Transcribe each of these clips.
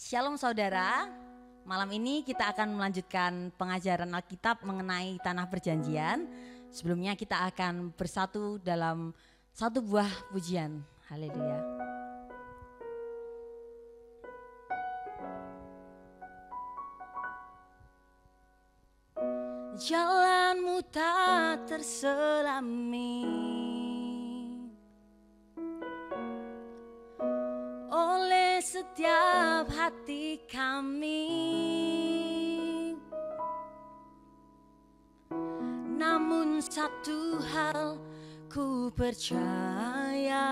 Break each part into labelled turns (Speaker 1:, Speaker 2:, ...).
Speaker 1: Shalom saudara, malam ini kita akan melanjutkan pengajaran Alkitab mengenai tanah perjanjian. Sebelumnya kita akan bersatu dalam satu buah pujian. Haleluya. Jalanmu tak terselami oleh setiap hati kami, namun satu hal ku percaya,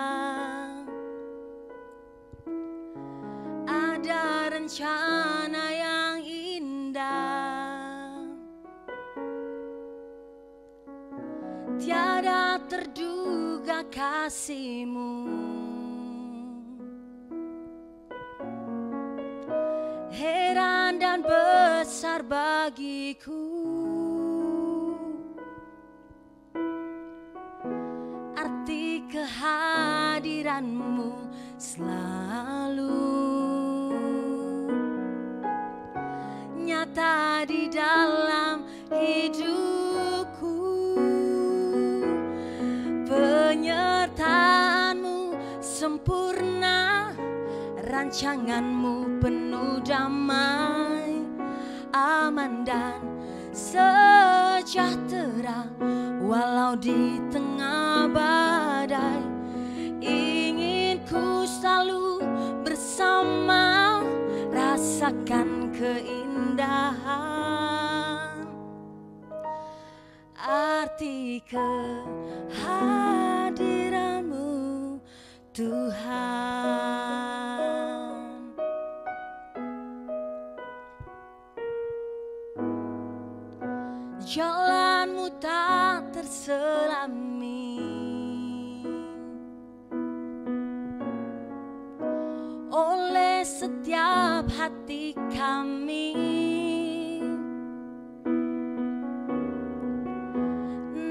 Speaker 1: ada rencana yang indah, tiada terduga kasih-Mu. Heran dan besar bagiku arti kehadiran-Mu selalu nyata di dalam hidupku. Penyertaan-Mu sempurna, rancangan-Mu penuh damai, aman dan sejahtera. Walau di tengah badai, ingin ku selalu bersama, rasakan keindahan arti kehadiran-Mu Tuhan. Jalan-Mu tak terselami oleh setiap hati kami,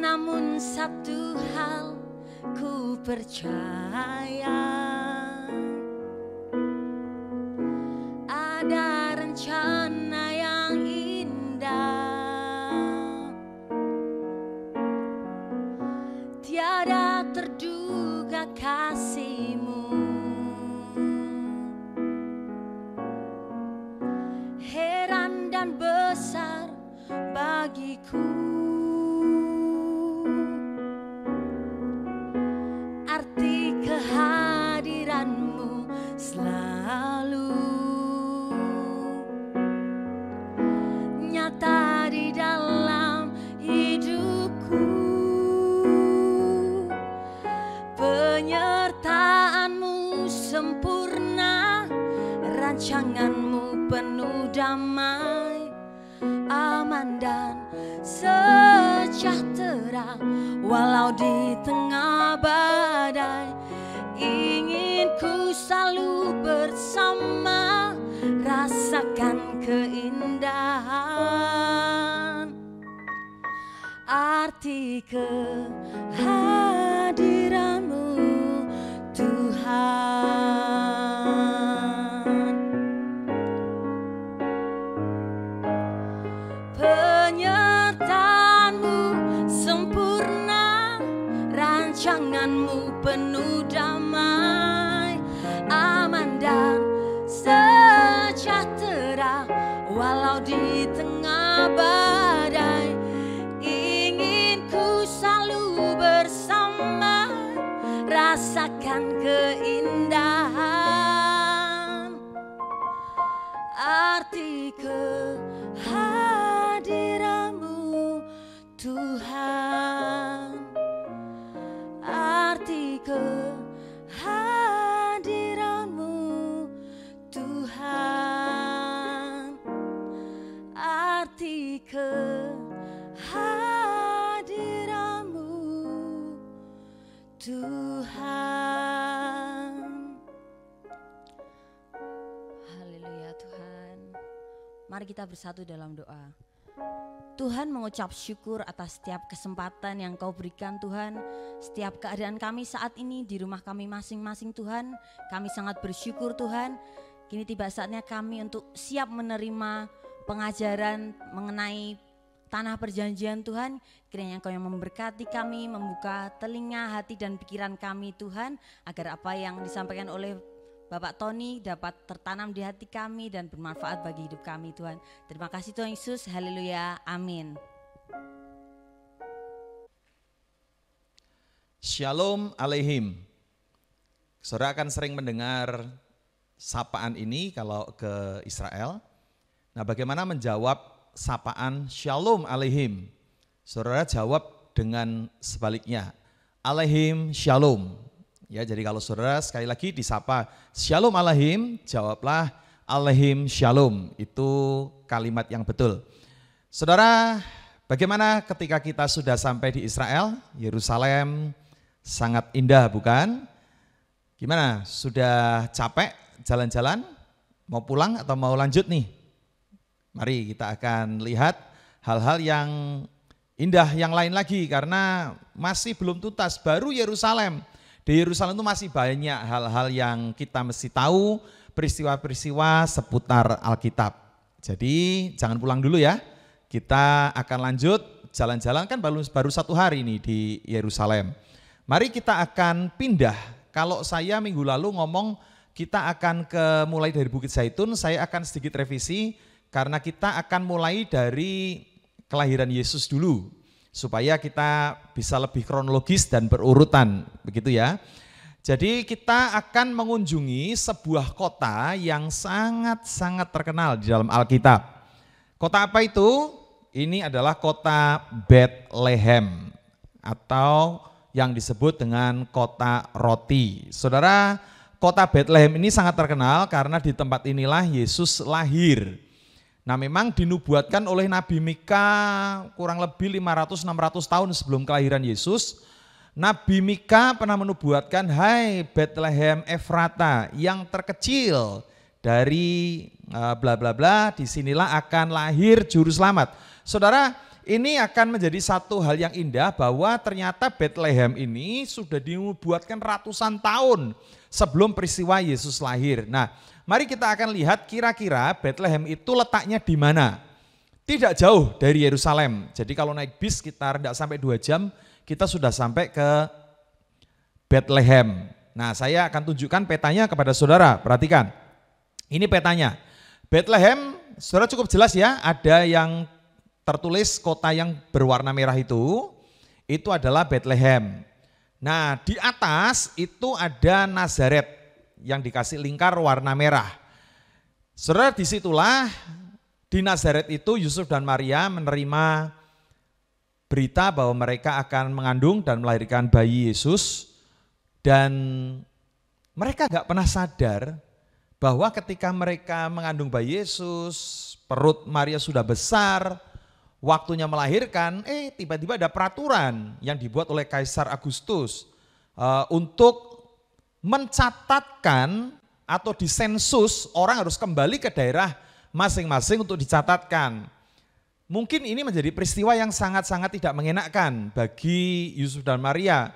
Speaker 1: namun satu hal ku percaya, ada rencana yang indah, tiada terduga kasih-Mu. Heran dan besar bagiku arti kehadiran-Mu selalu nyata di dalam hidupku. Penyertaan-Mu sempurna, rancangan-Mu penuh damai, aman dan sejahtera. Walau di tengah badai, ingin ku selalu bersama, rasakan keindahan arti kehadiran-Mu Tuhan. Penyertaan-Mu sempurna, rancangan-Mu penuh damai, aman dan sejahtera. Walau di tengah badai, ingin ku selalu bersama, rasakan keindahan arti kehadiran-Mu Tuhan, arti kehadiran-Mu Tuhan, arti kehadiran-Mu Tuhan. Haleluya Tuhan. Mari kita bersatu dalam doa. Tuhan, mengucap syukur atas setiap kesempatan yang Kau berikan Tuhan. Setiap keadaan kami saat ini di rumah kami masing-masing Tuhan, kami sangat bersyukur Tuhan. Kini tiba saatnya kami untuk siap menerima pengajaran mengenai tanah perjanjian Tuhan. Kiranya Engkau yang memberkati kami, membuka telinga, hati dan pikiran kami Tuhan, agar apa yang disampaikan oleh Bapak Tony dapat tertanam di hati kami dan bermanfaat bagi hidup kami Tuhan. Terima kasih Tuhan Yesus, haleluya, amin.
Speaker 2: Shalom Aleihim. Saudara akan sering mendengar sapaan ini kalau ke Israel. Nah, bagaimana menjawab sapaan Shalom Aleihim? Saudara jawab dengan sebaliknya, Aleihim Shalom. Ya, jadi kalau saudara sekali lagi disapa Shalom Aleihim, jawablah Aleihim Shalom. Itu kalimat yang betul. Saudara, bagaimana ketika kita sudah sampai di Israel, Yerusalem sangat indah bukan? Gimana, sudah capek jalan-jalan? Mau pulang atau mau lanjut nih? Mari kita akan lihat hal-hal yang indah yang lain lagi karena masih belum tuntas, baru Yerusalem. Di Yerusalem itu masih banyak hal-hal yang kita mesti tahu, peristiwa-peristiwa seputar Alkitab. Jadi jangan pulang dulu ya, kita akan lanjut jalan-jalan, kan baru 1 hari ini di Yerusalem. Mari kita akan pindah, kalau saya minggu lalu ngomong kita akan mulai dari Bukit Zaitun, saya akan sedikit revisi karena kita akan mulai dari kelahiran Yesus dulu. Supaya kita bisa lebih kronologis dan berurutan, begitu ya. Jadi kita akan mengunjungi sebuah kota yang sangat-sangat terkenal di dalam Alkitab. Kota apa itu? Ini adalah kota Bethlehem atau yang disebut dengan kota roti. Saudara, kota Bethlehem ini sangat terkenal karena di tempat inilah Yesus lahir. Nah, memang dinubuatkan oleh Nabi Mika kurang lebih 500-600 tahun sebelum kelahiran Yesus. Nabi Mika pernah menubuatkan, hai Bethlehem Efrata yang terkecil dari bla bla bla, disinilah akan lahir juru selamat. Saudara, ini akan menjadi satu hal yang indah bahwa ternyata Bethlehem ini sudah dinubuatkan ratusan tahun sebelum peristiwa Yesus lahir. Nah, mari kita akan lihat kira-kira Bethlehem itu letaknya di mana. Tidak jauh dari Yerusalem. Jadi kalau naik bis sekitar tidak sampai 2 jam, kita sudah sampai ke Bethlehem. Nah, saya akan tunjukkan petanya kepada saudara. Perhatikan, ini petanya. Bethlehem, saudara cukup jelas ya, ada yang tertulis kota yang berwarna merah itu adalah Bethlehem. Nah, di atas itu ada Nazaret yang dikasih lingkar warna merah. Saudara, disitulah di Nazaret itu Yusuf dan Maria menerima berita bahwa mereka akan mengandung dan melahirkan bayi Yesus. Dan mereka gak pernah sadar bahwa ketika mereka mengandung bayi Yesus, perut Maria sudah besar, waktunya melahirkan, tiba-tiba ada peraturan yang dibuat oleh Kaisar Agustus untuk mencatatkan atau disensus orang harus kembali ke daerah masing-masing untuk dicatatkan. Mungkin ini menjadi peristiwa yang sangat-sangat tidak mengenakkan bagi Yusuf dan Maria.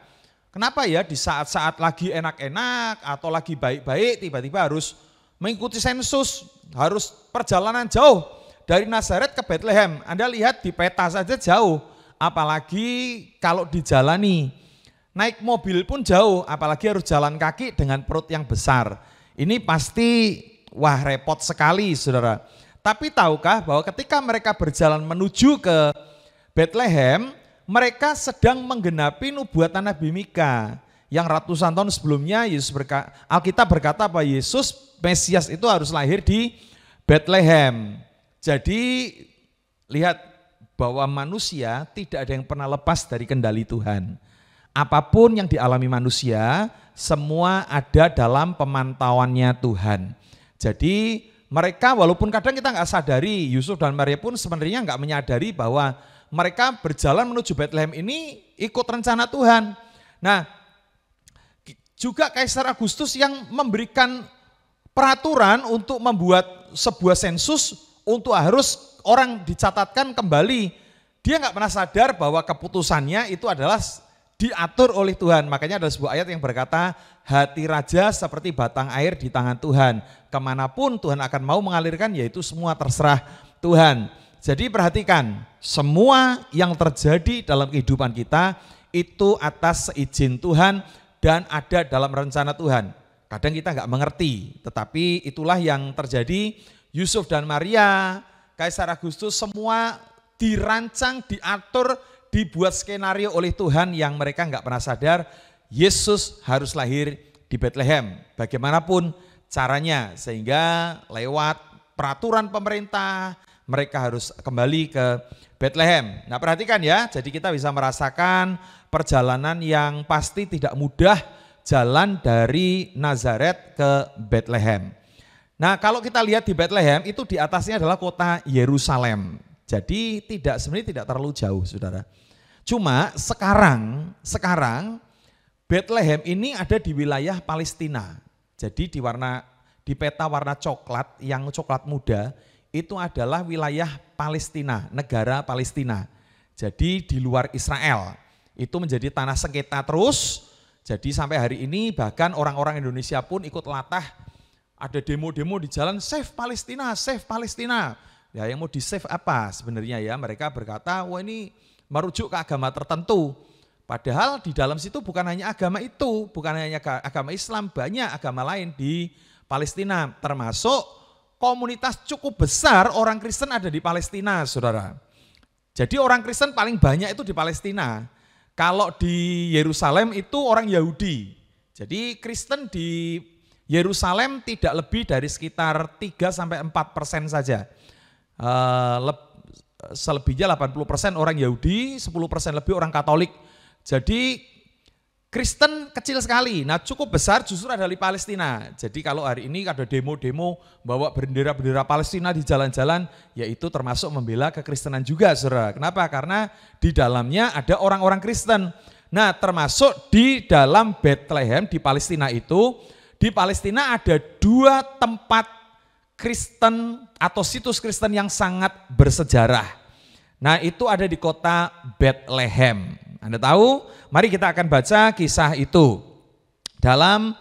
Speaker 2: Kenapa ya di saat-saat lagi enak-enak atau lagi baik-baik tiba-tiba harus mengikuti sensus, harus perjalanan jauh dari Nazaret ke Bethlehem. Anda lihat di peta saja jauh, apalagi kalau dijalani. Naik mobil pun jauh, apalagi harus jalan kaki dengan perut yang besar. Ini pasti, wah repot sekali saudara. Tapi tahukah bahwa ketika mereka berjalan menuju ke Bethlehem, mereka sedang menggenapi nubuatan Nabi Mika. Yang ratusan tahun sebelumnya Alkitab berkata bahwa Yesus, Mesias itu harus lahir di Bethlehem. Jadi lihat bahwa manusia tidak ada yang pernah lepas dari kendali Tuhan. Apapun yang dialami manusia, semua ada dalam pemantauannya Tuhan. Jadi mereka walaupun kadang kita nggak sadari, Yusuf dan Maria pun sebenarnya nggak menyadari bahwa mereka berjalan menuju Bethlehem ini ikut rencana Tuhan. Nah, juga Kaisar Agustus yang memberikan peraturan untuk membuat sebuah sensus untuk harus orang dicatatkan kembali. Dia nggak pernah sadar bahwa keputusannya itu adalah diatur oleh Tuhan. Makanya ada sebuah ayat yang berkata, hati raja seperti batang air di tangan Tuhan. Kemanapun Tuhan akan mau mengalirkan, yaitu semua terserah Tuhan. Jadi perhatikan, semua yang terjadi dalam kehidupan kita itu atas seizin Tuhan dan ada dalam rencana Tuhan. Kadang kita nggak mengerti, tetapi itulah yang terjadi. Yusuf dan Maria, Kaisar Agustus, semua dirancang, diatur, dibuat skenario oleh Tuhan yang mereka nggak pernah sadar. Yesus harus lahir di Bethlehem, bagaimanapun caranya, sehingga lewat peraturan pemerintah mereka harus kembali ke Bethlehem. Nah perhatikan ya, jadi kita bisa merasakan perjalanan yang pasti tidak mudah, jalan dari Nazaret ke Bethlehem. Nah kalau kita lihat di Bethlehem itu di atasnya adalah kota Yerusalem. Jadi sebenarnya tidak terlalu jauh saudara. Cuma sekarang Bethlehem ini ada di wilayah Palestina. Jadi di peta warna coklat, yang coklat muda, itu adalah wilayah Palestina, negara Palestina. Jadi di luar Israel, itu menjadi tanah sengketa terus. Jadi sampai hari ini bahkan orang-orang Indonesia pun ikut latah, ada demo-demo di jalan, save Palestina, save Palestina. Ya yang mau di save apa sebenarnya ya, mereka berkata, wah ini merujuk ke agama tertentu. Padahal di dalam situ bukan hanya agama itu, bukan hanya agama Islam, banyak agama lain di Palestina, termasuk komunitas cukup besar orang Kristen ada di Palestina, saudara. Jadi orang Kristen paling banyak itu di Palestina. Kalau di Yerusalem itu orang Yahudi. Jadi Kristen di Yerusalem tidak lebih dari sekitar 3-4% saja. Selebihnya 80% orang Yahudi, 10% lebih orang Katolik. Jadi Kristen kecil sekali, nah cukup besar justru ada di Palestina. Jadi kalau hari ini ada demo-demo bawa bendera-bendera Palestina di jalan-jalan, yaitu termasuk membela kekristenan juga, saudara. Kenapa? Karena di dalamnya ada orang-orang Kristen. Nah termasuk di dalam Bethlehem di Palestina itu, di Palestina ada 2 tempat Kristen atau situs Kristen yang sangat bersejarah. Nah itu ada di kota Bethlehem. Anda tahu? Mari kita akan baca kisah itu. Dalam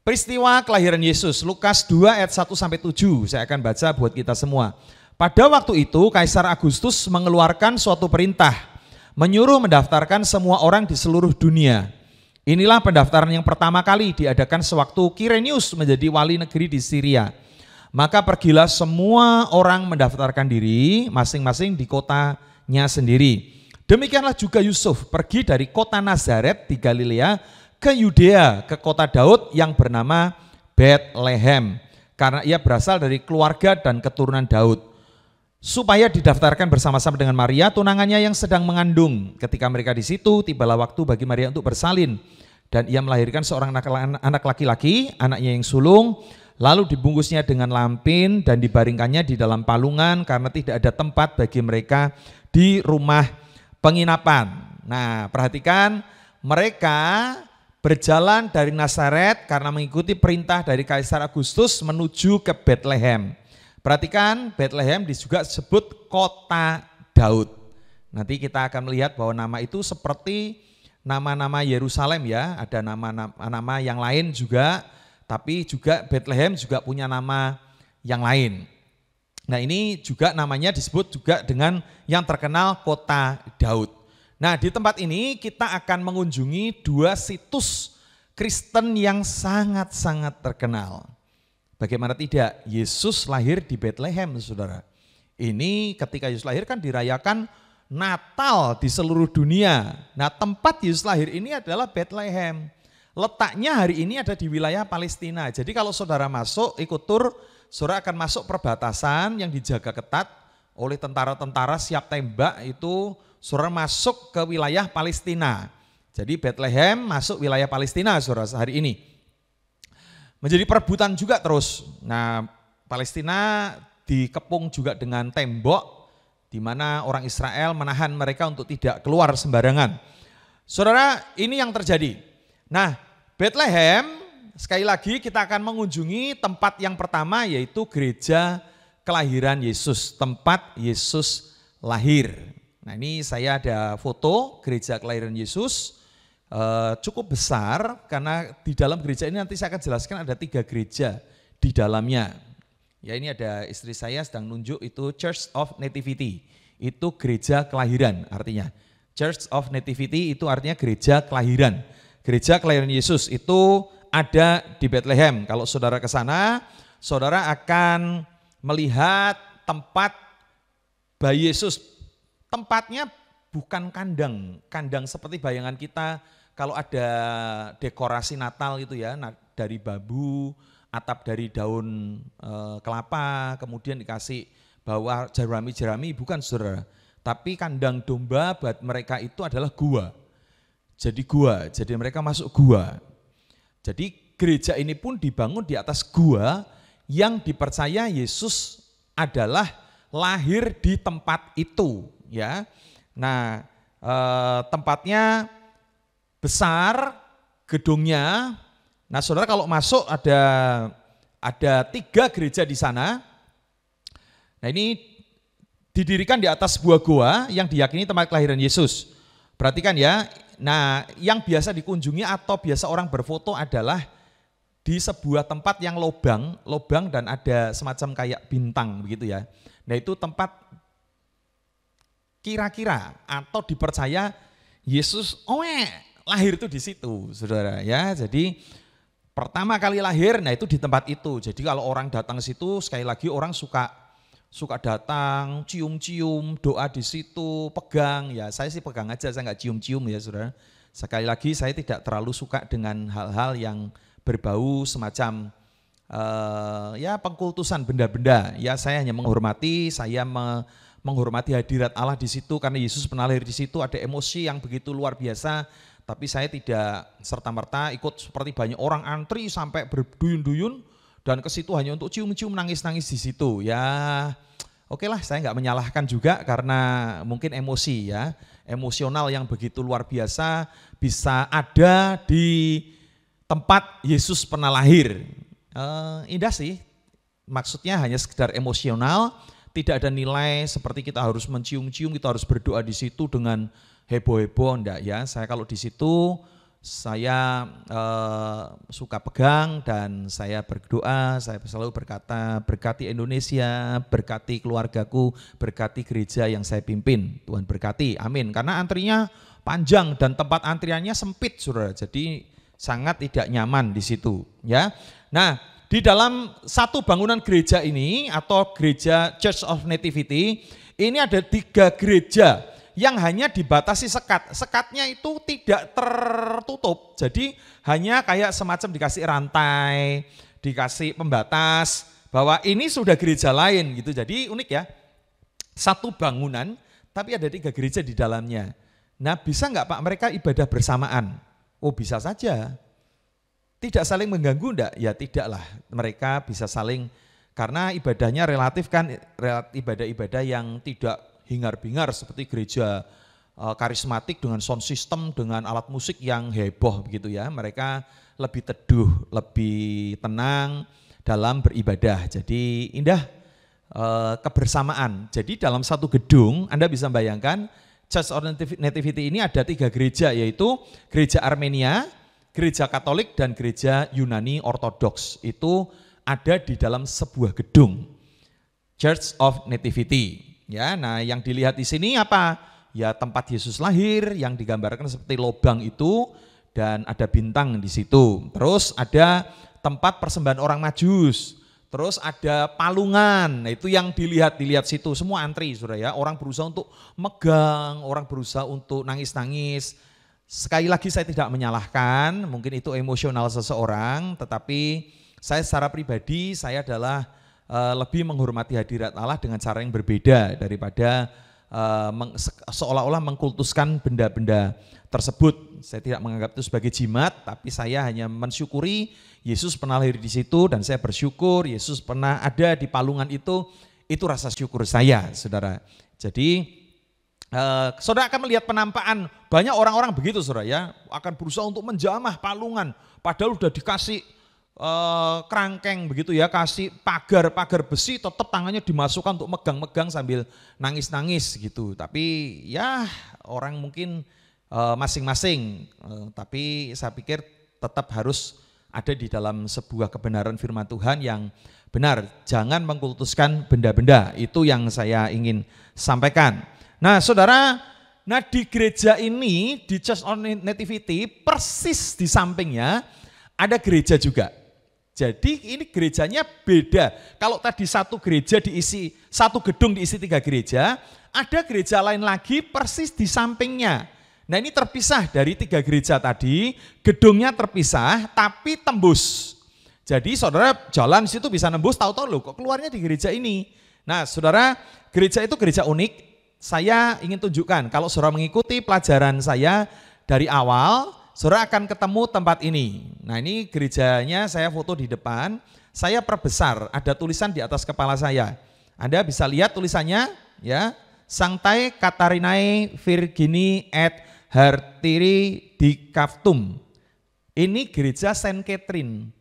Speaker 2: peristiwa kelahiran Yesus, Lukas 2 ayat 1-7, saya akan baca buat kita semua. Pada waktu itu Kaisar Agustus mengeluarkan suatu perintah, menyuruh mendaftarkan semua orang di seluruh dunia. Inilah pendaftaran yang pertama kali diadakan sewaktu Kirenius menjadi wali negeri di Syria. Maka pergilah semua orang mendaftarkan diri masing-masing di kotanya sendiri. Demikianlah juga Yusuf pergi dari kota Nazaret di Galilea ke Yudea, ke kota Daud yang bernama Bethlehem, karena ia berasal dari keluarga dan keturunan Daud, supaya didaftarkan bersama-sama dengan Maria tunangannya yang sedang mengandung. Ketika mereka di situ, tibalah waktu bagi Maria untuk bersalin, dan ia melahirkan seorang anak laki-laki, anaknya yang sulung. Lalu dibungkusnya dengan lampin dan dibaringkannya di dalam palungan karena tidak ada tempat bagi mereka di rumah penginapan. Nah, perhatikan, mereka berjalan dari Nazaret karena mengikuti perintah dari Kaisar Agustus menuju ke Bethlehem. Perhatikan, Bethlehem juga disebut kota Daud. Nanti kita akan melihat bahwa nama itu seperti nama-nama Yerusalem ya, ada nama-nama yang lain juga, tapi juga Bethlehem juga punya nama yang lain. Nah ini juga namanya disebut juga dengan yang terkenal kota Daud. Nah di tempat ini kita akan mengunjungi 2 situs Kristen yang sangat-sangat terkenal. Bagaimana tidak, Yesus lahir di Bethlehem, saudara. Ini ketika Yesus lahir kan dirayakan Natal di seluruh dunia. Nah tempat Yesus lahir ini adalah Bethlehem. Letaknya hari ini ada di wilayah Palestina. Jadi kalau saudara masuk ikut tur, saudara akan masuk perbatasan yang dijaga ketat oleh tentara-tentara siap tembak, itu saudara masuk ke wilayah Palestina. Jadi Bethlehem masuk wilayah Palestina saudara hari ini. Menjadi perebutan juga terus. Nah Palestina dikepung juga dengan tembok di mana orang Israel menahan mereka untuk tidak keluar sembarangan. Saudara, ini yang terjadi. Nah, Bethlehem, sekali lagi kita akan mengunjungi tempat yang pertama yaitu gereja kelahiran Yesus, tempat Yesus lahir. Nah ini saya ada foto gereja kelahiran Yesus, cukup besar karena di dalam gereja ini nanti saya akan jelaskan ada 3 gereja di dalamnya. Ya ini ada istri saya sedang nunjuk itu Church of Nativity, itu gereja kelahiran artinya. Church of Nativity itu artinya gereja kelahiran. Gereja kelahiran Yesus itu ada di Bethlehem. Kalau saudara ke sana, saudara akan melihat tempat bayi Yesus. Tempatnya bukan kandang seperti bayangan kita kalau ada dekorasi Natal gitu ya, dari bambu, atap dari daun kelapa, kemudian dikasih bawah jerami-jerami, bukan saudara. Tapi kandang domba buat mereka itu adalah gua. Jadi mereka masuk gua. Jadi gereja ini pun dibangun di atas gua yang dipercaya Yesus adalah lahir di tempat itu, ya. Nah, tempatnya besar, gedungnya. Nah, saudara kalau masuk ada 3 gereja di sana. Nah, ini didirikan di atas sebuah gua yang diyakini tempat kelahiran Yesus. Perhatikan ya. Nah, yang biasa dikunjungi atau biasa orang berfoto adalah di sebuah tempat yang lobang dan ada semacam kayak bintang begitu ya. Nah, itu tempat kira-kira atau dipercaya Yesus lahir itu di situ, saudara ya. Jadi pertama kali lahir, nah itu di tempat itu. Jadi kalau orang datang ke situ, sekali lagi orang suka datang, cium-cium, doa di situ, pegang. Ya saya sih pegang aja, saya nggak cium-cium ya saudara. Sekali lagi saya tidak terlalu suka dengan hal-hal yang berbau semacam ya pengkultusan benda-benda. Ya saya hanya menghormati, menghormati hadirat Allah di situ karena Yesus pernah lahir di situ. Ada emosi yang begitu luar biasa. Tapi saya tidak serta-merta ikut seperti banyak orang antri sampai berduyun-duyun dan ke situ hanya untuk cium-cium, nangis-nangis di situ. Ya, oke lah, saya nggak menyalahkan juga karena mungkin emosi ya, emosional yang begitu luar biasa bisa ada di tempat Yesus pernah lahir. Indah sih, maksudnya hanya sekedar emosional, tidak ada nilai seperti kita harus mencium-cium, kita harus berdoa di situ dengan heboh-heboh, enggak ya. Saya kalau di situ saya suka pegang dan saya berdoa, saya selalu berkata berkati Indonesia, berkati keluargaku, berkati gereja yang saya pimpin, Tuhan berkati, amin. Karena antrinya panjang dan tempat antriannya sempit saudara, jadi sangat tidak nyaman di situ ya. Nah di dalam satu bangunan gereja ini atau gereja Church of Nativity, ini ada 3 gereja yang hanya dibatasi sekat. Sekatnya itu tidak tertutup, jadi hanya kayak semacam dikasih rantai, dikasih pembatas, bahwa ini sudah gereja lain gitu. Jadi unik ya, satu bangunan tapi ada 3 gereja di dalamnya. Nah bisa nggak Pak mereka ibadah bersamaan? Oh bisa saja. Tidak saling mengganggu enggak? Ya tidaklah, mereka bisa saling, karena ibadahnya relatif kan, ibadah-ibadah yang tidak hingar-bingar seperti gereja karismatik dengan sound system, dengan alat musik yang heboh begitu ya. Mereka lebih teduh, lebih tenang dalam beribadah. Jadi indah kebersamaan. Jadi dalam satu gedung Anda bisa bayangkan Church of Nativity ini ada 3 gereja, yaitu gereja Armenia, gereja Katolik dan gereja Yunani Ortodoks. Itu ada di dalam sebuah gedung Church of Nativity. Ya, nah yang dilihat di sini apa? Ya tempat Yesus lahir yang digambarkan seperti lobang itu dan ada bintang di situ. Terus ada tempat persembahan orang Majus. Terus ada palungan. Nah, itu yang dilihat situ, semua antri Saudara ya. Orang berusaha untuk megang, orang berusaha untuk nangis-nangis. Sekali lagi saya tidak menyalahkan, mungkin itu emosional seseorang, tetapi saya secara pribadi saya adalah lebih menghormati hadirat Allah dengan cara yang berbeda daripada seolah-olah mengkultuskan benda-benda tersebut. Saya tidak menganggap itu sebagai jimat, tapi saya hanya mensyukuri Yesus pernah lahir di situ dan saya bersyukur Yesus pernah ada di palungan itu rasa syukur saya, saudara. Jadi saudara akan melihat penampakan banyak orang-orang begitu saudara ya, akan berusaha untuk menjamah palungan, padahal sudah dikasih kerangkeng begitu ya, kasih pagar besi, tetap tangannya dimasukkan untuk megang-megang sambil nangis-nangis gitu. Tapi ya orang mungkin masing-masing, tapi saya pikir tetap harus ada di dalam sebuah kebenaran firman Tuhan yang benar. Jangan mengkultuskan benda-benda, itu yang saya ingin sampaikan. Nah saudara, di gereja ini, di Church on Nativity, persis di sampingnya ada gereja juga. Jadi ini gerejanya beda. Kalau tadi satu gereja diisi, satu gedung diisi 3 gereja, ada gereja lain lagi persis di sampingnya. Nah ini terpisah dari 3 gereja tadi, gedungnya terpisah tapi tembus. Jadi saudara jalan situ bisa nembus, tahu-tahu loh kok keluarnya di gereja ini. Nah saudara, gereja itu gereja unik. Saya ingin tunjukkan, kalau saudara mengikuti pelajaran saya dari awal, saudara akan ketemu tempat ini. Nah ini gerejanya saya foto di depan, saya perbesar, ada tulisan di atas kepala saya. Anda bisa lihat tulisannya ya, Sanctae Catarinae Virgini et Hartiri di Cavtum. Ini gereja Saint Catherine.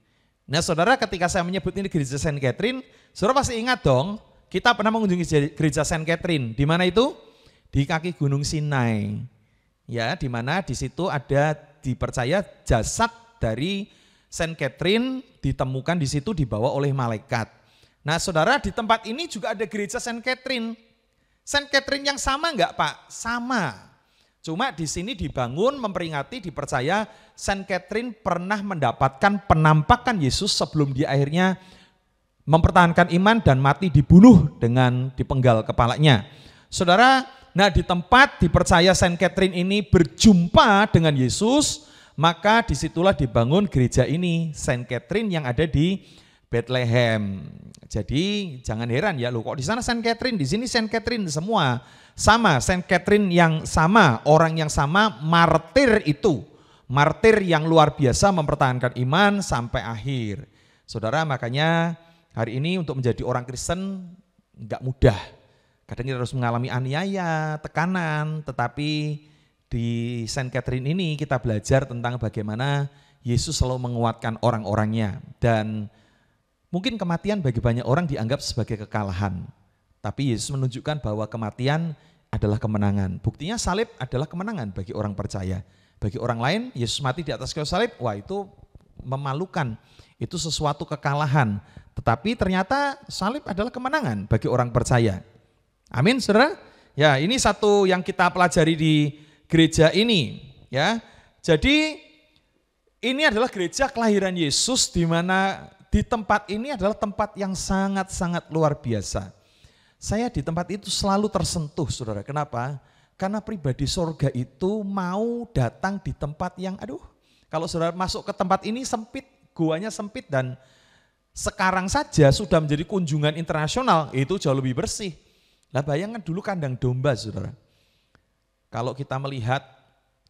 Speaker 2: Nah saudara, ketika saya menyebut ini gereja Saint Catherine, saudara pasti ingat dong, kita pernah mengunjungi gereja Saint Catherine. Di mana itu? Di kaki Gunung Sinai. Ya, di mana di situ ada dipercaya jasad dari Saint Catherine ditemukan di situ dibawa oleh malaikat. Nah saudara, di tempat ini juga ada gereja Saint Catherine. Saint Catherine yang sama enggak Pak? Sama. Cuma di sini dibangun memperingati, dipercaya Saint Catherine pernah mendapatkan penampakan Yesus sebelum dia akhirnya mempertahankan iman dan mati dibunuh dengan dipenggal kepalanya. Saudara, nah di tempat dipercaya Saint Catherine ini berjumpa dengan Yesus, maka disitulah dibangun gereja ini, Saint Catherine yang ada di Bethlehem. Jadi jangan heran ya, loh kok di sana Saint Catherine, di sini Saint Catherine, semua sama, Saint Catherine yang sama, orang yang sama, martir itu. Martir yang luar biasa mempertahankan iman sampai akhir. Saudara, makanya hari ini untuk menjadi orang Kristen enggak mudah. Kadang kita harus mengalami aniaya, tekanan, tetapi di Saint Catherine ini kita belajar tentang bagaimana Yesus selalu menguatkan orang-orangnya. Dan mungkin kematian bagi banyak orang dianggap sebagai kekalahan. Tapi Yesus menunjukkan bahwa kematian adalah kemenangan. Buktinya salib adalah kemenangan bagi orang percaya. Bagi orang lain, Yesus mati di atas kayu salib, wah itu memalukan. Itu sesuatu kekalahan. Tetapi ternyata salib adalah kemenangan bagi orang percaya. Amin, saudara? Ya, ini satu yang kita pelajari di gereja ini. Ya, jadi ini adalah gereja kelahiran Yesus, di mana di tempat ini adalah tempat yang sangat-sangat luar biasa. Saya di tempat itu selalu tersentuh, saudara. Kenapa? Karena pribadi sorga itu mau datang di tempat yang, kalau saudara masuk ke tempat ini sempit, guanya sempit, dan sekarang saja sudah menjadi kunjungan internasional, itu jauh lebih bersih. Nah bayangkan dulu kandang domba, saudara. Kalau kita melihat,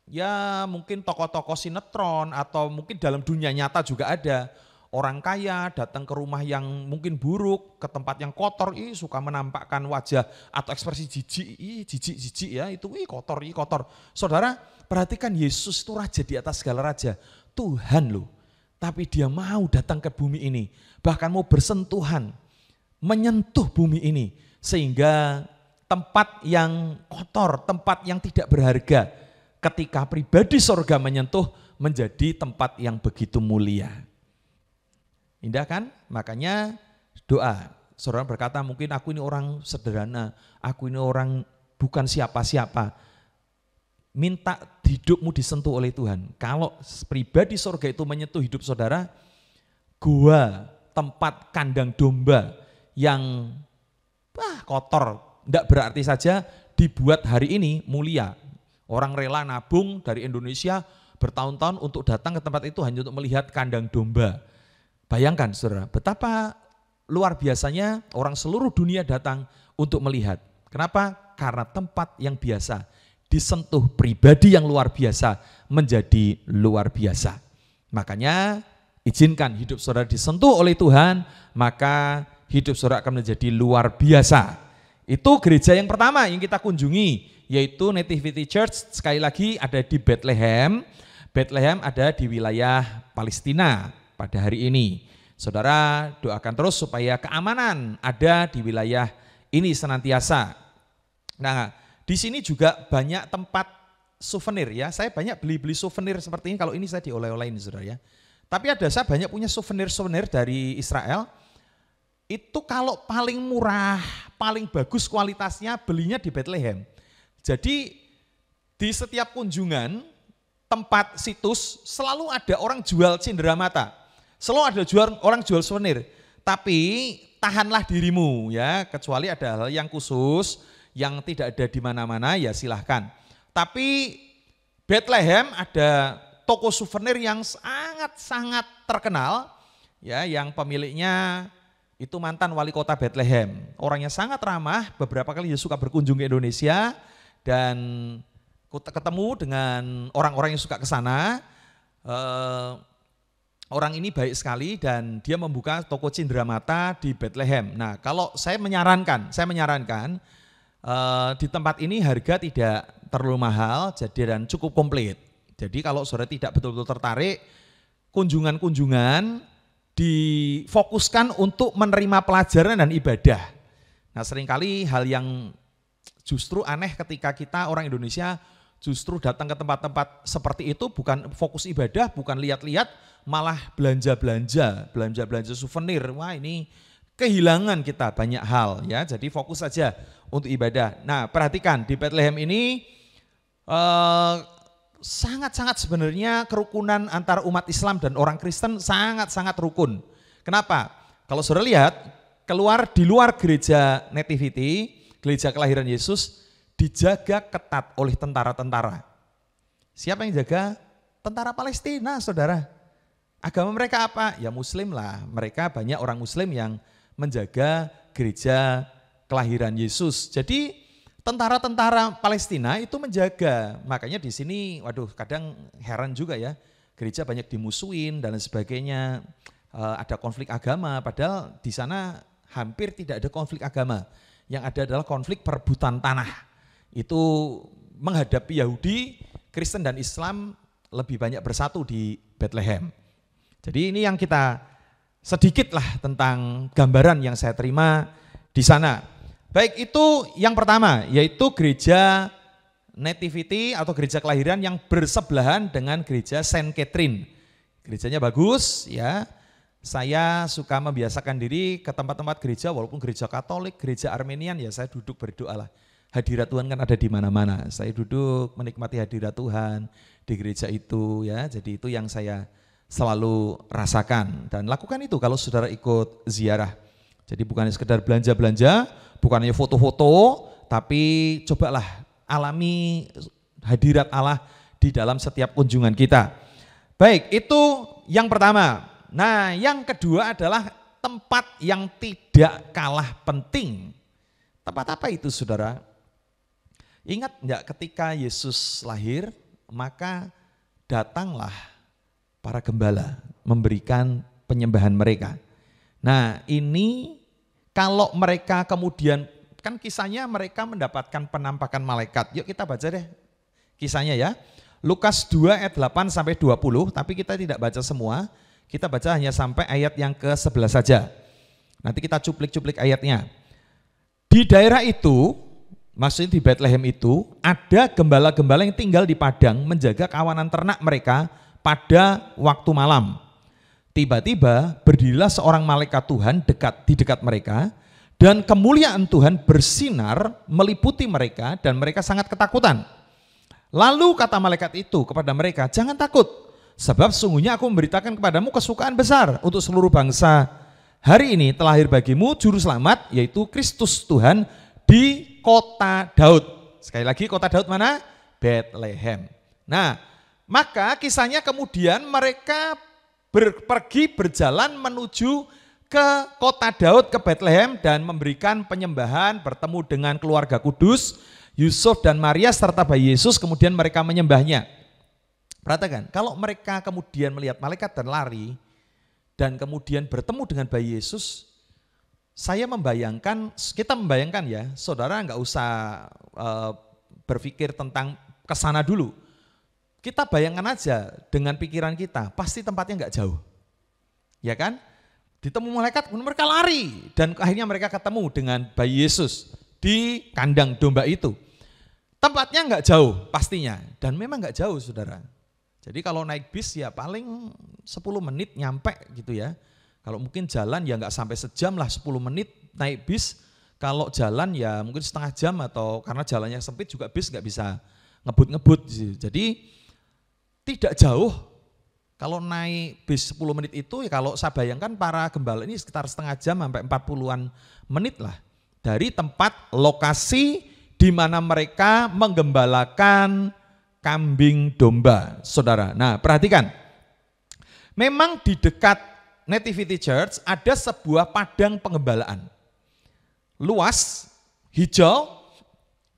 Speaker 2: ya mungkin tokoh-tokoh sinetron atau mungkin dalam dunia nyata juga ada. Orang kaya datang ke rumah yang mungkin buruk, ke tempat yang kotor, suka menampakkan wajah atau ekspresi jijik ya, itu kotor. Saudara, perhatikan Yesus itu raja di atas segala raja, Tuhan loh. Tapi dia mau datang ke bumi ini, bahkan mau bersentuhan, menyentuh bumi ini, sehingga tempat yang kotor, tempat yang tidak berharga, ketika pribadi sorga menyentuh, menjadi tempat yang begitu mulia. Indah kan? Makanya doa. Saudara berkata mungkin aku ini orang sederhana, aku ini orang bukan siapa-siapa. Minta hidupmu disentuh oleh Tuhan. Kalau pribadi sorga itu menyentuh hidup saudara, gua, tempat kandang domba yang kotor, tidak berarti saja dibuat hari ini mulia. Orang rela nabung dari Indonesia bertahun-tahun untuk datang ke tempat itu hanya untuk melihat kandang domba. Bayangkan saudara, betapa luar biasanya orang seluruh dunia datang untuk melihat. Kenapa? Karena tempat yang biasa disentuh pribadi yang luar biasa menjadi luar biasa. Makanya izinkan hidup saudara disentuh oleh Tuhan, maka hidup saudara akan menjadi luar biasa. Itu gereja yang pertama yang kita kunjungi, yaitu Nativity Church, sekali lagi ada di Bethlehem. Bethlehem ada di wilayah Palestina pada hari ini. Saudara doakan terus supaya keamanan ada di wilayah ini senantiasa. Nah, di sini juga banyak tempat souvenir ya. Saya banyak beli-beli souvenir seperti ini. Kalau ini saya dioleh-olehin saudara ya. Tapi saya banyak punya souvenir-souvenir dari Israel. Itu kalau paling murah, paling bagus kualitasnya belinya di Bethlehem. Jadi di setiap kunjungan tempat situs selalu ada orang jual cenderamata. Selalu ada orang jual souvenir. Tapi tahanlah dirimu ya, kecuali ada hal yang khusus yang tidak ada di mana-mana ya silahkan. Tapi Bethlehem ada toko souvenir yang sangat-sangat terkenal ya, yang pemiliknya itu mantan wali kota Bethlehem. Orangnya sangat ramah, beberapa kali dia suka berkunjung ke Indonesia dan ketemu dengan orang-orang yang suka ke sana. Orang ini baik sekali dan dia membuka toko cenderamata di Bethlehem. Nah, kalau saya menyarankan di tempat ini harga tidak terlalu mahal dan cukup komplit. Jadi kalau saudara tidak betul-betul tertarik, kunjungan-kunjungan difokuskan untuk menerima pelajaran dan ibadah. Nah, seringkali hal yang justru aneh ketika kita orang Indonesia justru datang ke tempat-tempat seperti itu bukan fokus ibadah, bukan lihat-lihat, malah belanja souvenir. Wah, ini kehilangan kita banyak hal ya. Jadi fokus saja untuk ibadah. Nah, perhatikan di Bethlehem ini sangat-sangat sebenarnya kerukunan antara umat Islam dan orang Kristen sangat-sangat rukun. Kenapa? Kalau saudara lihat, di luar gereja Nativity, gereja kelahiran Yesus, dijaga ketat oleh tentara-tentara. Siapa yang jaga? Tentara Palestina, saudara. Agama mereka apa? Ya Muslim lah. Mereka banyak orang Muslim yang menjaga gereja kelahiran Yesus. Jadi tentara-tentara Palestina itu menjaga, makanya di sini, waduh, kadang heran juga ya, gereja banyak dimusuhin dan sebagainya, ada konflik agama, padahal di sana hampir tidak ada konflik agama, yang ada adalah konflik perebutan tanah. Itu menghadapi Yahudi, Kristen dan Islam lebih banyak bersatu di Bethlehem. Jadi ini yang kita sedikit lah tentang gambaran yang saya terima di sana. Baik, itu yang pertama, yaitu gereja Nativity atau gereja kelahiran yang bersebelahan dengan gereja Saint Catherine. Gerejanya bagus ya, saya suka membiasakan diri ke tempat-tempat gereja, walaupun gereja Katolik, gereja Armenian, ya saya duduk berdoa lah. Hadirat Tuhan kan ada di mana-mana, saya duduk menikmati hadirat Tuhan di gereja itu ya, jadi itu yang saya selalu rasakan dan lakukan itu kalau saudara ikut ziarah. Jadi bukan sekedar belanja-belanja, bukan hanya foto-foto, tapi cobalah alami hadirat Allah di dalam setiap kunjungan kita. Baik, itu yang pertama. Nah, yang kedua adalah tempat yang tidak kalah penting. Tempat apa itu, saudara? Ingat enggak ketika Yesus lahir, maka datanglah para gembala memberikan penyembahan mereka. Nah, ini kalau mereka kemudian, kan kisahnya mereka mendapatkan penampakan malaikat. Yuk kita baca deh kisahnya ya. Lukas 2 ayat 8 sampai 20, tapi kita tidak baca semua. Kita baca hanya sampai ayat yang ke-11 saja. Nanti kita cuplik-cuplik ayatnya. Di daerah itu, maksudnya di Bethlehem itu, ada gembala-gembala yang tinggal di padang menjaga kawanan ternak mereka pada waktu malam. Tiba-tiba berdirilah seorang malaikat Tuhan di dekat mereka, dan kemuliaan Tuhan bersinar meliputi mereka dan mereka sangat ketakutan. Lalu kata malaikat itu kepada mereka, jangan takut, sebab sungguhnya aku memberitakan kepadamu kesukaan besar untuk seluruh bangsa. Hari ini telah lahir bagimu juru selamat, yaitu Kristus Tuhan di kota Daud. Sekali lagi, kota Daud mana? Bethlehem. Nah, maka kisahnya kemudian mereka pergi berjalan menuju ke kota Daud, ke Bethlehem, dan memberikan penyembahan, bertemu dengan keluarga kudus, Yusuf dan Maria serta bayi Yesus, kemudian mereka menyembahnya. Perhatikan, kalau mereka kemudian melihat malaikat dan lari, dan kemudian bertemu dengan bayi Yesus, kita membayangkan ya, saudara nggak usah berpikir tentang kesana dulu. Kita bayangkan aja dengan pikiran kita, pasti tempatnya nggak jauh. ya kan? Ditemu malaikat, mereka lari dan akhirnya mereka ketemu dengan bayi Yesus di kandang domba itu. Tempatnya nggak jauh pastinya dan memang nggak jauh saudara. Jadi kalau naik bis ya paling 10 menit nyampe gitu ya. Kalau mungkin jalan ya nggak sampai sejam lah, 10 menit naik bis. Kalau jalan ya mungkin setengah jam atau karena jalannya sempit juga bis nggak bisa ngebut-ngebut. Jadi tidak jauh. Kalau naik bis 10 menit itu, ya kalau saya bayangkan para gembala ini sekitar setengah jam sampai 40-an menit lah. Dari tempat lokasi di mana mereka menggembalakan kambing domba, saudara. Nah perhatikan, memang di dekat Nativity Church ada sebuah padang penggembalaan. Luas, hijau,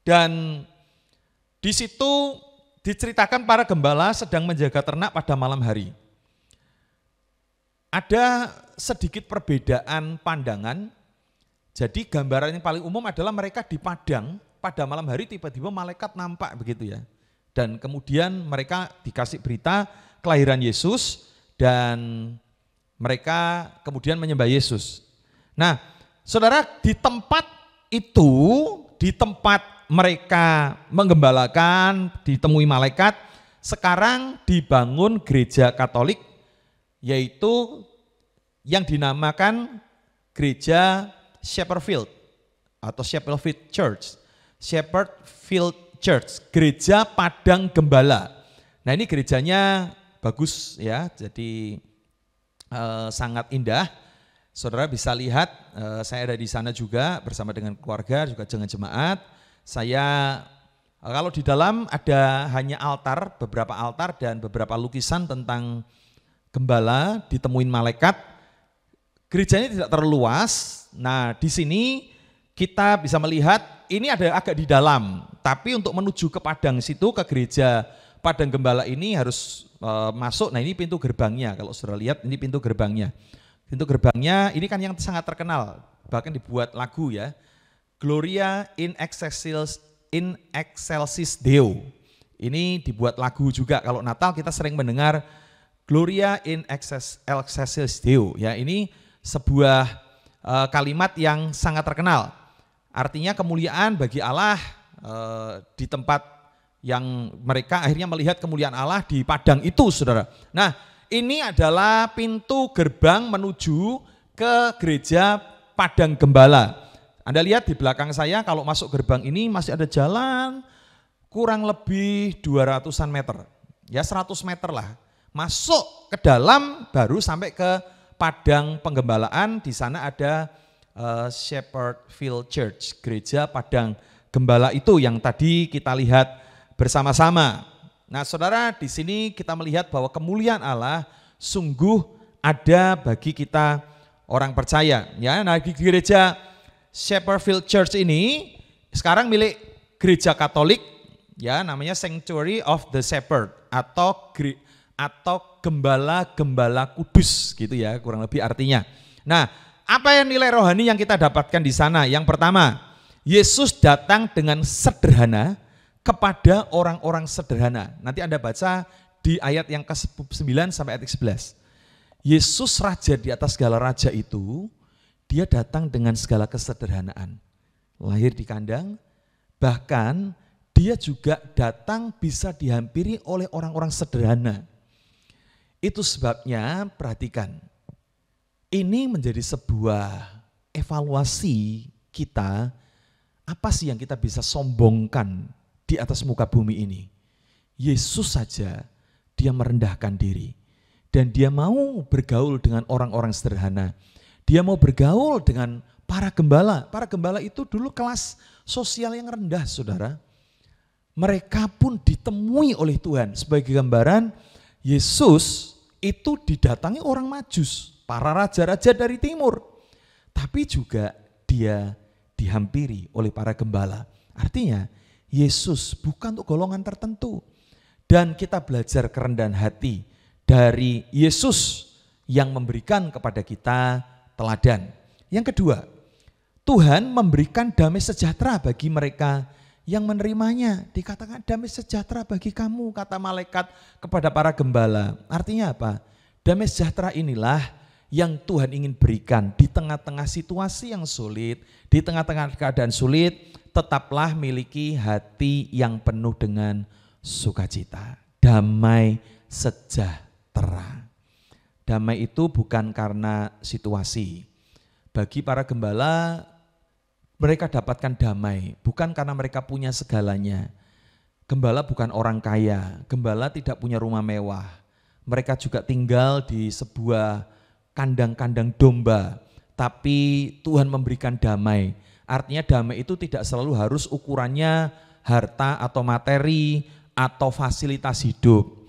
Speaker 2: dan di situ diceritakan para gembala sedang menjaga ternak pada malam hari. Ada sedikit perbedaan pandangan, jadi gambaran yang paling umum adalah mereka di padang, pada malam hari tiba-tiba malaikat nampak begitu ya. Dan kemudian mereka dikasih berita kelahiran Yesus dan mereka kemudian menyembah Yesus. Nah saudara, di tempat itu, di tempat mereka menggembalakan, ditemui malaikat, sekarang dibangun gereja Katolik, yaitu yang dinamakan gereja Shepherdfield atau Shepherdfield Church, Shepherdfield Church, gereja Padang Gembala. Nah ini gerejanya bagus ya, jadi sangat indah. Saudara bisa lihat, saya ada di sana juga bersama dengan keluarga, juga dengan jemaat. Saya kalau di dalam ada hanya altar, beberapa altar dan beberapa lukisan tentang gembala ditemuin malaikat. Gerejanya tidak terlalu luas. Nah, di sini kita bisa melihat ini ada agak di dalam, tapi untuk menuju ke padang situ, ke gereja Padang Gembala ini harus masuk. Nah, ini pintu gerbangnya. Kalau Saudara lihat ini pintu gerbangnya. Pintu gerbangnya ini kan yang sangat terkenal, bahkan dibuat lagu ya. Gloria in excelsis Deo. Ini dibuat lagu juga. Kalau Natal kita sering mendengar Gloria in excelsis Deo. Ya, ini sebuah kalimat yang sangat terkenal. Artinya kemuliaan bagi Allah di tempat yang mereka akhirnya melihat kemuliaan Allah di padang itu, saudara. Nah, ini adalah pintu gerbang menuju ke gereja Padang Gembala. Anda lihat di belakang saya, kalau masuk gerbang ini masih ada jalan kurang lebih 200-an meter. Ya 100 meter lah. Masuk ke dalam baru sampai ke Padang Penggembalaan. Di sana ada Shepherdfield Church, gereja Padang Gembala itu yang tadi kita lihat bersama-sama. Nah saudara, di sini kita melihat bahwa kemuliaan Allah sungguh ada bagi kita orang percaya. Ya, nah di gereja Shepherdfield Church ini sekarang milik gereja Katolik, ya namanya Sanctuary of the Shepherd atau gembala-gembala kudus gitu ya, kurang lebih artinya. Nah, apa yang nilai rohani yang kita dapatkan di sana? Yang pertama, Yesus datang dengan sederhana kepada orang-orang sederhana. Nanti Anda baca di ayat yang ke-9 sampai ayat ke-11. Yesus raja di atas segala raja itu, dia datang dengan segala kesederhanaan. Lahir di kandang, bahkan dia juga datang bisa dihampiri oleh orang-orang sederhana. Itu sebabnya perhatikan, ini menjadi sebuah evaluasi kita, apa sih yang kita bisa sombongkan di atas muka bumi ini. Yesus saja dia merendahkan diri dan dia mau bergaul dengan orang-orang sederhana. Dia mau bergaul dengan para gembala. Para gembala itu dulu kelas sosial yang rendah, saudara. Mereka pun ditemui oleh Tuhan. Sebagai gambaran, Yesus itu didatangi orang Majus, para raja-raja dari timur. Tapi juga dia dihampiri oleh para gembala. Artinya, Yesus bukan untuk golongan tertentu. Dan kita belajar kerendahan hati dari Yesus yang memberikan kepada kita teladan. Yang kedua, Tuhan memberikan damai sejahtera bagi mereka yang menerimanya. Dikatakan damai sejahtera bagi kamu, kata malaikat kepada para gembala. Artinya apa? Damai sejahtera inilah yang Tuhan ingin berikan di tengah-tengah situasi yang sulit, di tengah-tengah keadaan sulit, tetaplah miliki hati yang penuh dengan sukacita, damai sejahtera. Damai itu bukan karena situasi. Bagi para gembala, mereka dapatkan damai, bukan karena mereka punya segalanya. Gembala bukan orang kaya, gembala tidak punya rumah mewah. Mereka juga tinggal di sebuah kandang-kandang domba, tapi Tuhan memberikan damai. Artinya damai itu tidak selalu harus ukurannya harta atau materi atau fasilitas hidup.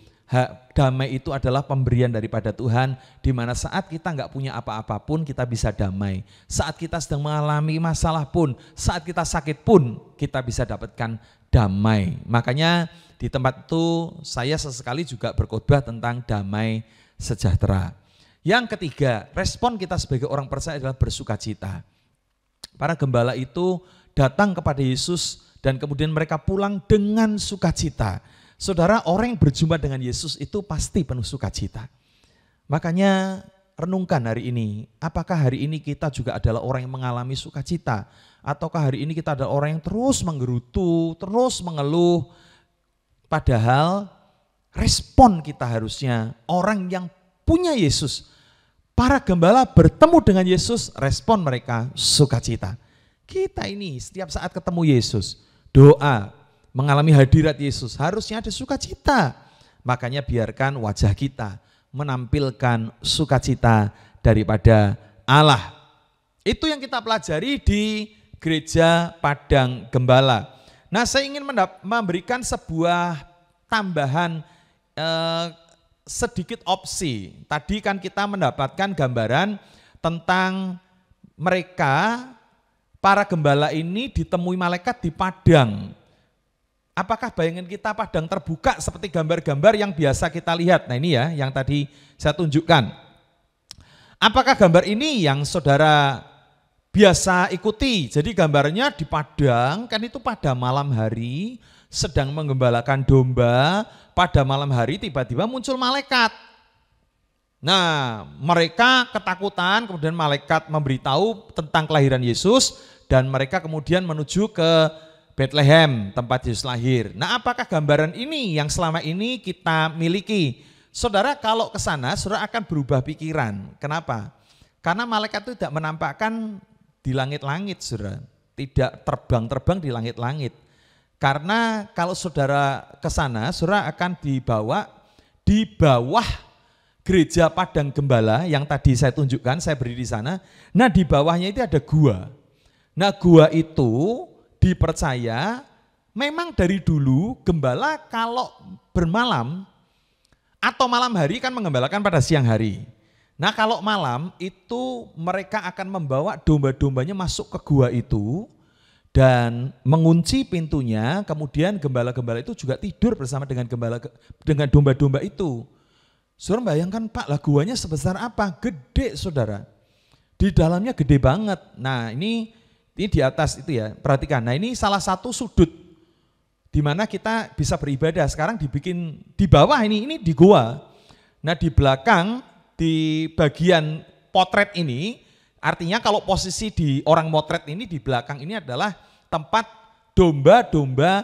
Speaker 2: Damai itu adalah pemberian daripada Tuhan, di mana saat kita nggak punya apa-apa pun kita bisa damai. Saat kita sedang mengalami masalah pun, saat kita sakit pun kita bisa dapatkan damai. Makanya di tempat itu saya sesekali juga berkhotbah tentang damai sejahtera. Yang ketiga, respon kita sebagai orang percaya adalah bersukacita. Para gembala itu datang kepada Yesus dan kemudian mereka pulang dengan sukacita. Saudara, orang yang berjumpa dengan Yesus itu pasti penuh sukacita. Makanya renungkan hari ini, apakah hari ini kita juga adalah orang yang mengalami sukacita? Ataukah hari ini kita adalah orang yang terus menggerutu, terus mengeluh? Padahal respon kita harusnya orang yang punya Yesus. Para gembala bertemu dengan Yesus, respon mereka sukacita. Kita ini setiap saat ketemu Yesus, doa, mengalami hadirat Yesus, harusnya ada sukacita. Makanya biarkan wajah kita menampilkan sukacita daripada Allah. Itu yang kita pelajari di Gereja Padang Gembala. Nah, saya ingin memberikan sebuah tambahan sedikit opsi. Tadi kan kita mendapatkan gambaran tentang mereka, para gembala ini ditemui malaikat di padang. Apakah bayangan kita padang terbuka seperti gambar-gambar yang biasa kita lihat? Nah ini ya yang tadi saya tunjukkan. Apakah gambar ini yang saudara biasa ikuti? Jadi gambarnya di padang, kan itu pada malam hari, sedang menggembalakan domba, pada malam hari tiba-tiba muncul malaikat. Nah, mereka ketakutan, kemudian malaikat memberitahu tentang kelahiran Yesus dan mereka kemudian menuju ke Bethlehem, tempat Yesus lahir. Nah, apakah gambaran ini yang selama ini kita miliki? Saudara, kalau ke sana, saudara akan berubah pikiran. Kenapa? Karena malaikat itu tidak menampakkan di langit-langit, saudara. Tidak terbang-terbang di langit-langit. Karena kalau saudara ke sana, saudara akan dibawa di bawah Gereja Padang Gembala yang tadi saya tunjukkan, saya berdiri di sana. Nah, di bawahnya itu ada gua. Nah, gua itu dipercaya memang dari dulu gembala kalau bermalam atau malam hari kan menggembalakan pada siang hari. Nah, kalau malam itu mereka akan membawa domba-dombanya masuk ke gua itu dan mengunci pintunya, kemudian gembala-gembala itu juga tidur bersama dengan domba-domba itu. Saudara bayangkan Pak, lah guanya sebesar apa? Gede saudara. Di dalamnya gede banget. Nah ini di atas itu ya, perhatikan. Nah ini salah satu sudut di mana kita bisa beribadah. Sekarang dibikin di bawah ini di gua. Nah di belakang, di bagian potret ini, artinya kalau posisi di orang motret ini di belakang ini adalah tempat domba-domba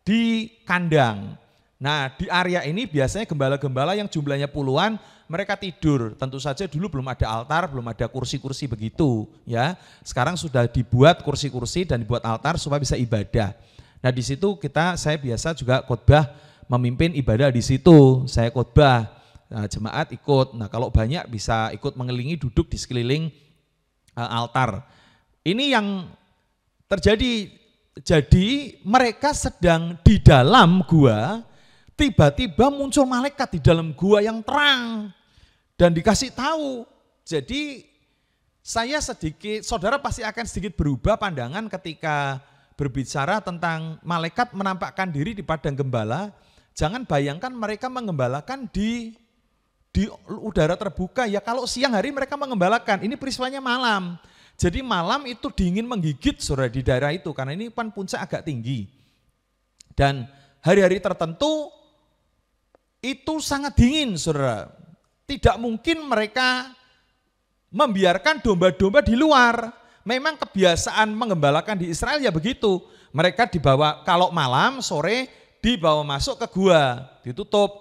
Speaker 2: di kandang. Nah di area ini biasanya gembala-gembala yang jumlahnya puluhan mereka tidur. Tentu saja dulu belum ada altar, belum ada kursi-kursi begitu ya. Sekarang sudah dibuat kursi-kursi dan dibuat altar supaya bisa ibadah. Nah di situ saya biasa juga khotbah memimpin ibadah di situ. Saya khotbah, nah, jemaat ikut. Nah kalau banyak bisa ikut mengelilingi duduk di sekeliling altar. Ini yang terjadi, jadi mereka sedang di dalam gua, tiba-tiba muncul malaikat di dalam gua yang terang dan dikasih tahu. Jadi saya sedikit, saudara pasti akan sedikit berubah pandangan ketika berbicara tentang malaikat menampakkan diri di padang gembala. Jangan bayangkan mereka menggembalakan di udara terbuka, ya kalau siang hari mereka mengembalakan, ini peristiwanya malam. Jadi malam itu dingin menggigit saudara di daerah itu, karena ini kan puncak agak tinggi. Dan hari-hari tertentu itu sangat dingin saudara. Tidak mungkin mereka membiarkan domba-domba di luar. Memang kebiasaan menggembalakan di Israel ya begitu. Mereka dibawa kalau malam, sore dibawa masuk ke gua, ditutup.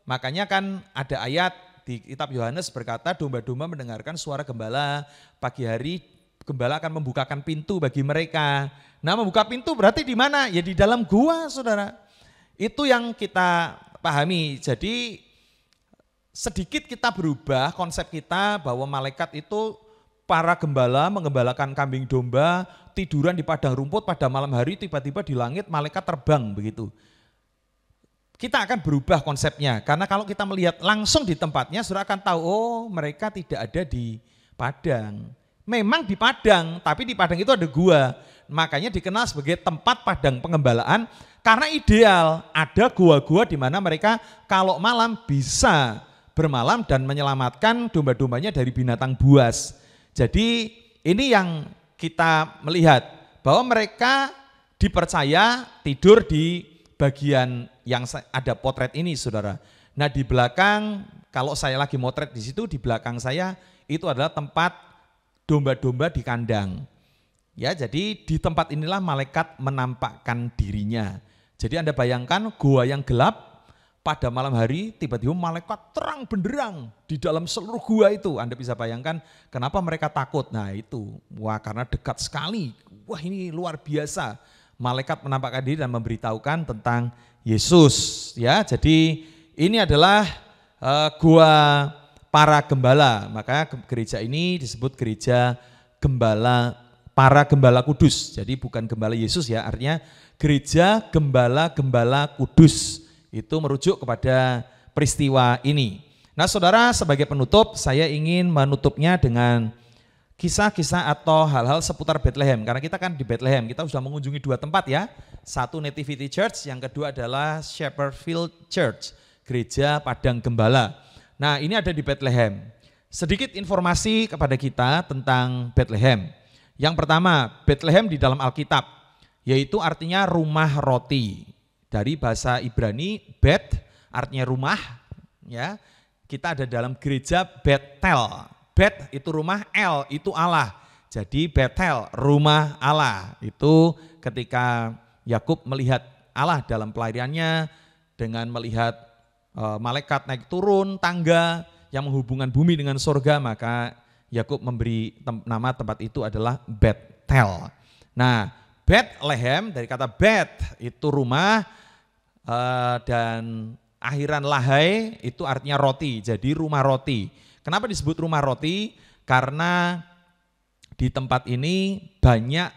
Speaker 2: Makanya kan ada ayat di kitab Yohanes berkata domba-domba mendengarkan suara gembala, pagi hari gembala akan membukakan pintu bagi mereka. Nah, membuka pintu berarti di mana? Ya di dalam gua, Saudara. Itu yang kita pahami. Jadi sedikit kita berubah konsep kita bahwa malaikat itu para gembala menggembalakan kambing domba, tiduran di padang rumput pada malam hari, tiba-tiba di langit malaikat terbang begitu. Kita akan berubah konsepnya, karena kalau kita melihat langsung di tempatnya, saudara akan tahu, oh mereka tidak ada di padang. Memang di padang, tapi di padang itu ada gua. Makanya dikenal sebagai tempat padang pengembalaan, karena ideal ada gua-gua di mana mereka kalau malam bisa bermalam dan menyelamatkan domba-dombanya dari binatang buas. Jadi ini yang kita melihat bahwa mereka dipercaya tidur di bagian yang ada potret ini, Saudara. Nah, di belakang kalau saya lagi motret di situ, di belakang saya itu adalah tempat domba-domba di kandang. Ya, jadi di tempat inilah malaikat menampakkan dirinya. Jadi Anda bayangkan gua yang gelap pada malam hari tiba-tiba malaikat terang benderang di dalam seluruh gua itu. Anda bisa bayangkan kenapa mereka takut. Nah itu, wah karena dekat sekali. Wah ini luar biasa. Malaikat menampakkan diri dan memberitahukan tentang Yesus. Ya, jadi ini adalah gua para gembala. Maka gereja ini disebut gereja gembala, para gembala kudus. Jadi bukan gembala Yesus ya, artinya gereja gembala-gembala kudus. Itu merujuk kepada peristiwa ini. Nah saudara, sebagai penutup saya ingin menutupnya dengan kisah-kisah atau hal-hal seputar Bethlehem. Karena kita kan di Bethlehem, kita sudah mengunjungi 2 tempat ya. Satu Nativity Church, yang kedua adalah Shepherd Field Church, gereja padang gembala. Nah ini ada di Bethlehem. Sedikit informasi kepada kita tentang Bethlehem. Yang pertama, Bethlehem di dalam Alkitab, yaitu artinya rumah roti. Dari bahasa Ibrani, Bet artinya rumah, ya. Kita ada dalam gereja Betel. Bet itu rumah, El itu Allah. Jadi Betel, rumah Allah. Itu ketika Yakub melihat Allah dalam pelariannya dengan melihat malaikat naik turun tangga yang menghubungkan bumi dengan surga, maka Yakub memberi nama tempat itu adalah Betel. Nah, Bethlehem dari kata Bet itu rumah, dan akhiran lahai itu artinya roti, jadi rumah roti. Kenapa disebut rumah roti? Karena di tempat ini banyak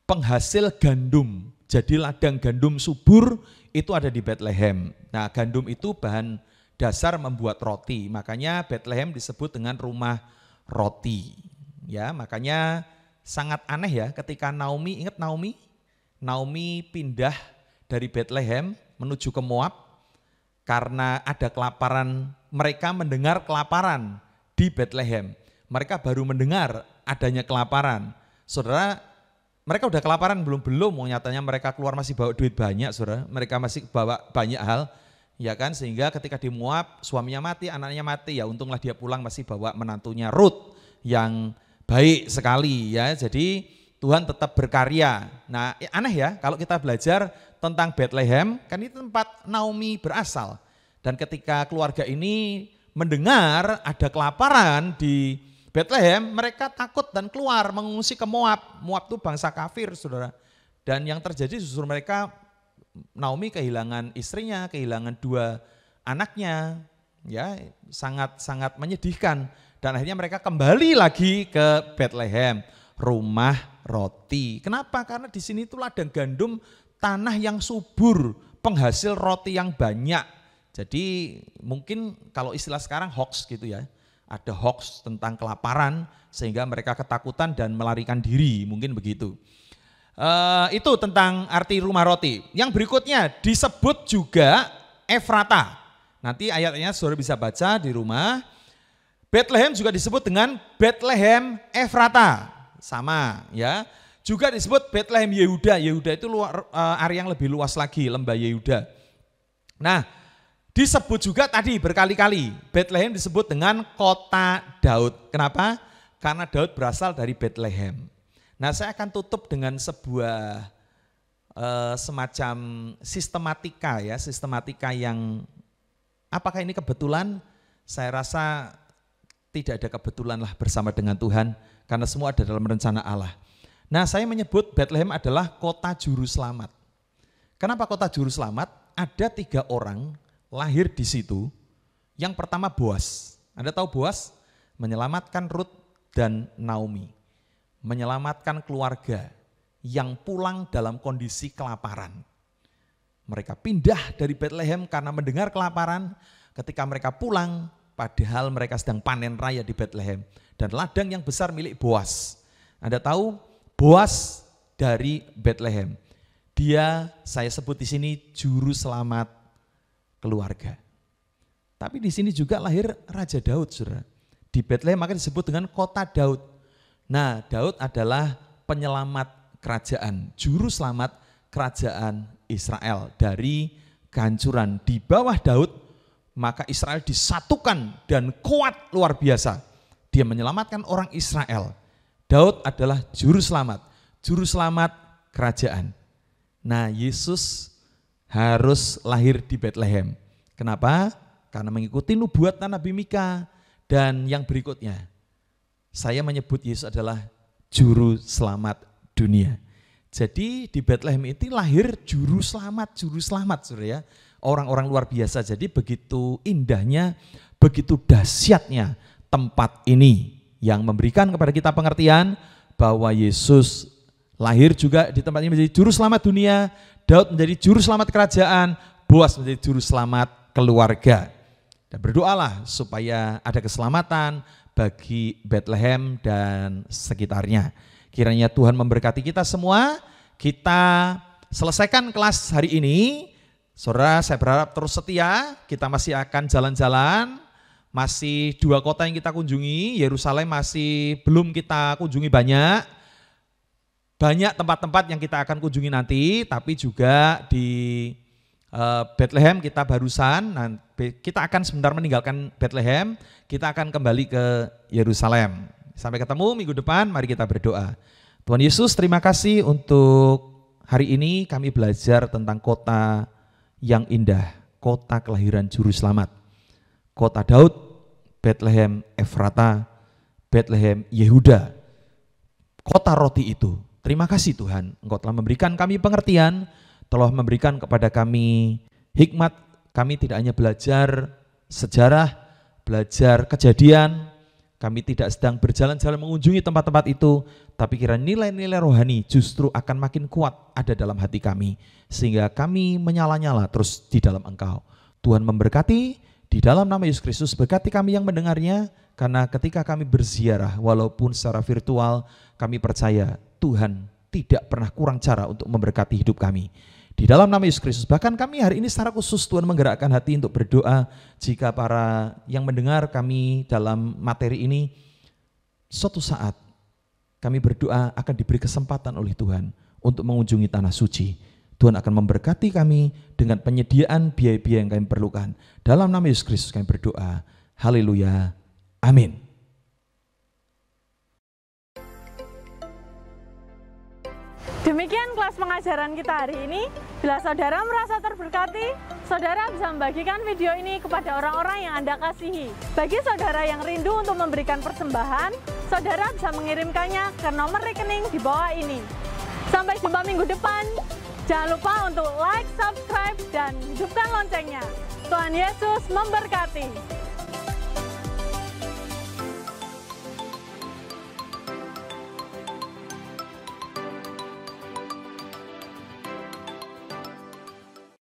Speaker 2: penghasil gandum, jadi ladang gandum subur itu ada di Bethlehem. Nah gandum itu bahan dasar membuat roti, makanya Bethlehem disebut dengan rumah roti. Ya, makanya sangat aneh ya ketika Naomi, ingat Naomi? Naomi pindah dari Bethlehem menuju ke Moab karena ada kelaparan. Mereka mendengar kelaparan di Bethlehem. Mereka baru mendengar adanya kelaparan. Saudara, mereka udah kelaparan belum? Nyatanya mereka keluar masih bawa duit banyak, saudara. Mereka masih bawa banyak hal, ya kan? Sehingga ketika di Moab suaminya mati, anaknya mati, ya untunglah dia pulang masih bawa menantunya Ruth yang baik sekali ya. Jadi Tuhan tetap berkarya. Nah aneh ya kalau kita belajar tentang Bethlehem, kan itu tempat Naomi berasal. Dan ketika keluarga ini mendengar ada kelaparan di Bethlehem, mereka takut dan keluar mengungsi ke Moab. Moab itu bangsa kafir, saudara. Dan yang terjadi justru mereka, Naomi kehilangan istrinya, kehilangan 2 anaknya, ya sangat menyedihkan. Dan akhirnya mereka kembali lagi ke Bethlehem, rumah roti. Kenapa? Karena di sini itu ladang gandum, tanah yang subur, penghasil roti yang banyak. Jadi mungkin kalau istilah sekarang hoax gitu ya, ada hoax tentang kelaparan sehingga mereka ketakutan dan melarikan diri, mungkin begitu. Itu tentang arti rumah roti. Yang berikutnya disebut juga Efrata. Nanti ayatnya saudara bisa baca di rumah. Bethlehem juga disebut dengan Bethlehem Efrata, sama ya. Juga disebut Bethlehem Yehuda. Yehuda itu area yang lebih luas lagi, lembah Yehuda. Nah, disebut juga tadi berkali-kali Bethlehem disebut dengan kota Daud. Kenapa? karena Daud berasal dari Bethlehem. Nah, saya akan tutup dengan sebuah semacam sistematika yang apakah ini kebetulan? Saya rasa tidak ada kebetulan lah bersama dengan Tuhan, karena semua ada dalam rencana Allah. Nah, saya menyebut Bethlehem adalah kota juru selamat. Kenapa kota juru selamat? Ada 3 orang lahir di situ. Yang pertama Boas. Anda tahu Boas? Menyelamatkan Ruth dan Naomi. Menyelamatkan keluarga yang pulang dalam kondisi kelaparan. Mereka pindah dari Bethlehem karena mendengar kelaparan. Ketika mereka pulang, padahal mereka sedang panen raya di Bethlehem. Dan ladang yang besar milik Boas. Anda tahu Boas dari Bethlehem. Dia, saya sebut di sini juru selamat keluarga. Tapi di sini juga lahir Raja Daud, saudara. Di Bethlehem maka disebut dengan kota Daud. Nah, Daud adalah penyelamat kerajaan, juru selamat kerajaan Israel dari kehancuran. Di bawah Daud, maka Israel disatukan dan kuat luar biasa. Dia menyelamatkan orang Israel. Daud adalah juru selamat kerajaan. Nah, Yesus harus lahir di Bethlehem. Kenapa? Karena mengikuti nubuatan Nabi Mika. Dan yang berikutnya, saya menyebut Yesus adalah juru selamat dunia. Jadi di Bethlehem itu lahir juru selamat, saudara ya. Orang-orang luar biasa. Jadi begitu indahnya, begitu dahsyatnya tempat ini yang memberikan kepada kita pengertian bahwa Yesus lahir juga di tempat ini menjadi juru selamat dunia, Daud menjadi juru selamat kerajaan, Boas menjadi juru selamat keluarga. Dan berdoalah supaya ada keselamatan bagi Bethlehem dan sekitarnya. Kiranya Tuhan memberkati kita semua. Kita selesaikan kelas hari ini. Saudara, saya berharap terus setia, kita masih akan jalan-jalan. Masih 2 kota yang kita kunjungi, Yerusalem masih belum kita kunjungi banyak. Banyak tempat-tempat yang kita akan kunjungi nanti, tapi juga di Bethlehem kita barusan, kita akan sebentar meninggalkan Bethlehem, kita akan kembali ke Yerusalem. Sampai ketemu minggu depan, mari kita berdoa. Tuhan Yesus, terima kasih untuk hari ini kami belajar tentang kota yang indah, kota kelahiran juru selamat. Kota Daud, Bethlehem Efrata, Bethlehem Yehuda, kota roti itu. Terima kasih Tuhan, Engkau telah memberikan kami pengertian, telah memberikan kepada kami hikmat. Kami tidak hanya belajar sejarah, belajar kejadian, kami tidak sedang berjalan-jalan mengunjungi tempat-tempat itu, tapi kira nilai-nilai rohani justru akan makin kuat ada dalam hati kami, sehingga kami menyala-nyala terus di dalam Engkau. Tuhan memberkati. Di dalam nama Yesus Kristus, berkati kami yang mendengarnya, karena ketika kami berziarah, walaupun secara virtual, kami percaya Tuhan tidak pernah kurang cara untuk memberkati hidup kami. Di dalam nama Yesus Kristus, bahkan kami hari ini secara khusus Tuhan menggerakkan hati untuk berdoa, jika para yang mendengar kami dalam materi ini, suatu saat kami berdoa akan diberi kesempatan oleh Tuhan untuk mengunjungi tanah suci. Tuhan akan memberkati kami dengan penyediaan biaya-biaya yang kami perlukan. Dalam nama Yesus Kristus kami berdoa. Haleluya. Amin.
Speaker 3: Demikian kelas pengajaran kita hari ini. Bila saudara merasa terberkati, saudara bisa membagikan video ini kepada orang-orang yang Anda kasihi. Bagi saudara yang rindu untuk memberikan persembahan, saudara bisa mengirimkannya ke nomor rekening di bawah ini. Sampai jumpa minggu depan. Jangan lupa untuk like, subscribe, dan hidupkan loncengnya. Tuhan Yesus memberkati.